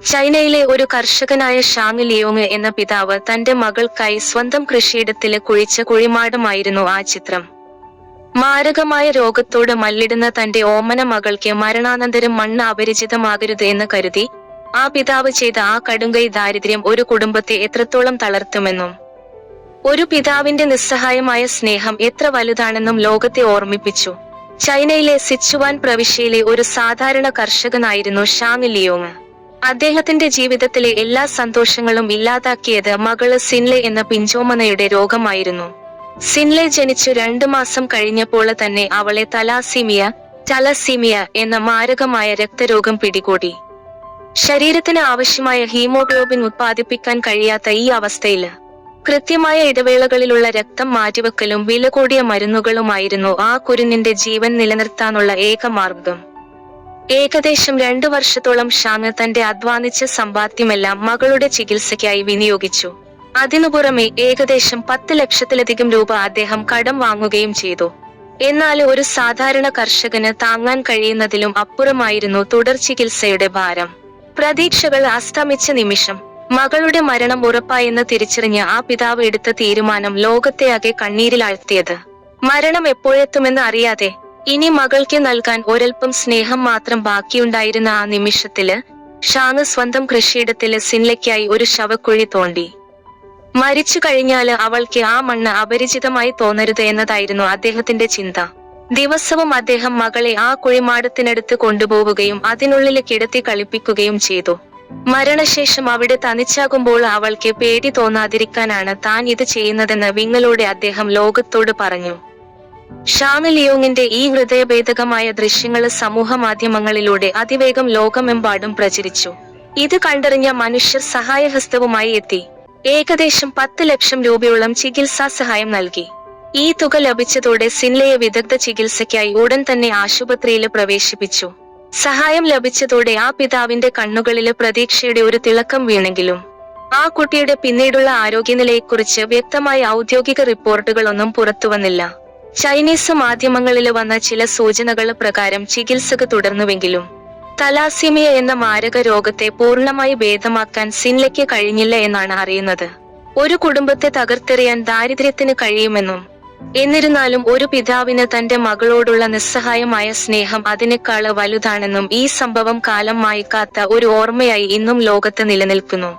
ചൈനയിലെ ഒരു കർഷകനായ ഷാങ് ലിയോങ് എന്ന പിതാവ് തന്റെ മകൾക്കായി സ്വന്തം കൃഷിയിടത്തില് കുഴിച്ച കുഴിമാടമായിരുന്നു ആ ചിത്രം. മാരകമായ രോഗത്തോട് മല്ലിടുന്ന തന്റെ ഓമന മകൾക്ക് മരണാനന്തരം മണ്ണ് അപരിചിതമാകരുത് എന്ന് കരുതി ആ പിതാവ് ചെയ്ത ആ കടുങ്കൈ ദാരിദ്ര്യം ഒരു കുടുംബത്തെ എത്രത്തോളം തളർത്തുമെന്നും ഒരു പിതാവിന്റെ നിസ്സഹായമായ സ്നേഹം എത്ര വലുതാണെന്നും ലോകത്തെ ഓർമ്മിപ്പിച്ചു. ചൈനയിലെ സിച്ചുവാൻ പ്രവിശ്യയിലെ ഒരു സാധാരണ കർഷകനായിരുന്നു ഷാങ് ലിയോങ്. അദ്ദേഹത്തിന്റെ ജീവിതത്തിലെ എല്ലാ സന്തോഷങ്ങളും ഇല്ലാതാക്കിയത് മകള് സിൻലെ എന്ന പിഞ്ചോമനയുടെ രോഗമായിരുന്നു. സിൻലെ ജനിച്ചു 2 മാസം കഴിഞ്ഞപ്പോൾ തന്നെ അവളെ തലസീമിയ എന്ന മാരകമായ രക്തരോഗം പിടികൂടി. ശരീരത്തിന് ആവശ്യമായ ഹീമോഗ്ലോബിൻ ഉത്പാദിപ്പിക്കാൻ കഴിയാത്ത ഈ അവസ്ഥയില് കൃത്യമായ ഇടവേളകളിലുള്ള രക്തം മാറ്റിവെക്കലും വില കൂടിയ മരുന്നുകളുമായിരുന്നു ആ കുരുന്നിന്റെ ജീവൻ നിലനിർത്താനുള്ള ഏക മാർഗം. ഏകദേശം 2 വർഷത്തോളം ഷാങ് തന്റെ അധ്വാനിച്ച സമ്പാദ്യമെല്ലാം മകളുടെ ചികിത്സയ്ക്കായി വിനിയോഗിച്ചു. അതിനു പുറമെ ഏകദേശം 10 ലക്ഷത്തിലധികം രൂപ അദ്ദേഹം കടം വാങ്ങുകയും ചെയ്തു. എന്നാൽ ഒരു സാധാരണ കർഷകന് താങ്ങാൻ കഴിയുന്നതിലും അപ്പുറമായിരുന്നു തുടർ ചികിത്സയുടെ ഭാരം. പ്രതീക്ഷകൾ അസ്തമിച്ച നിമിഷം മകളുടെ മരണം ഉറപ്പായെന്ന് തിരിച്ചറിഞ്ഞ ആ പിതാവ് എടുത്ത തീരുമാനം ലോകത്തെയാകെ കണ്ണീരിലാഴ്ത്തിയത്. മരണം എപ്പോഴെത്തുമെന്ന് അറിയാതെ ഇനി മകൾക്ക് നൽകാൻ ഒരൽപ്പം സ്നേഹം മാത്രം ബാക്കിയുണ്ടായിരുന്ന ആ നിമിഷത്തില് ഷാങ് സ്വന്തം കൃഷിയിടത്തില് സിൻലയ്ക്കായി ഒരു ശവക്കുഴി തോണ്ടി. മരിച്ചു കഴിഞ്ഞാല് അവൾക്ക് ആ മണ്ണ് അപരിചിതമായി തോന്നരുത് എന്നതായിരുന്നു അദ്ദേഹത്തിന്റെ ചിന്ത. ദിവസവും അദ്ദേഹം മകളെ ആ കുഴിമാടത്തിനടുത്ത് കൊണ്ടുപോവുകയും അതിനുള്ളില് കിടത്തി കളിപ്പിക്കുകയും ചെയ്തു. മരണശേഷം അവിടെ തനിച്ചാകുമ്പോൾ അവൾക്ക് പേടി തോന്നാതിരിക്കാനാണ് താൻ ഇത് ചെയ്യുന്നതെന്ന് വിങ്ങലോടെ അദ്ദേഹം ലോകത്തോട് പറഞ്ഞു. ഷാങ് ലിയോങ്ങിന്റെ ഈ ഹൃദയഭേദകമായ ദൃശ്യങ്ങള് സമൂഹ മാധ്യമങ്ങളിലൂടെ അതിവേഗം ലോകമെമ്പാടും പ്രചരിച്ചു. ഇത് കണ്ടറിഞ്ഞ മനുഷ്യർ സഹായഹസ്തവുമായി എത്തി. ഏകദേശം 10 ലക്ഷം രൂപയോളം ചികിത്സാ സഹായം നൽകി. ഈ തുക ലഭിച്ചതോടെ സിൻലയെ വിദഗ്ധ ചികിത്സയ്ക്കായി ഉടൻ തന്നെ ആശുപത്രിയില് പ്രവേശിപ്പിച്ചു. സഹായം ലഭിച്ചതോടെ ആ പിതാവിന്റെ കണ്ണുകളില് പ്രതീക്ഷയുടെ ഒരു തിളക്കം വീണെങ്കിലും ആ കുട്ടിയുടെ പിന്നീടുള്ള ആരോഗ്യനിലയെക്കുറിച്ച് വ്യക്തമായ ഔദ്യോഗിക റിപ്പോർട്ടുകളൊന്നും പുറത്തുവന്നില്ല. ചൈനീസ് മാധ്യമങ്ങളില് വന്ന ചില സൂചനകൾ പ്രകാരം ചികിത്സ തുടർന്നുവെങ്കിലും തലാസീമിയ എന്ന മാരക രോഗത്തെ പൂർണ്ണമായി ഭേദമാക്കാൻ സിൻലയ്ക്ക് കഴിഞ്ഞില്ല എന്നാണ് അറിയുന്നത്. ഒരു കുടുംബത്തെ തകർത്തെറിയാൻ ദാരിദ്ര്യത്തിന് കഴിയുമെന്നും എന്നിരുന്നാലും ഒരു പിതാവിന് തന്റെ മകളോടുള്ള നിസ്സഹായമായ സ്നേഹം അതിനേക്കാള് വലുതാണെന്നും ഈ സംഭവം കാലം മായ്ക്കാത്ത ഒരു ഓർമ്മയായി ഇന്നും ലോകത്ത് നിലനിൽക്കുന്നു.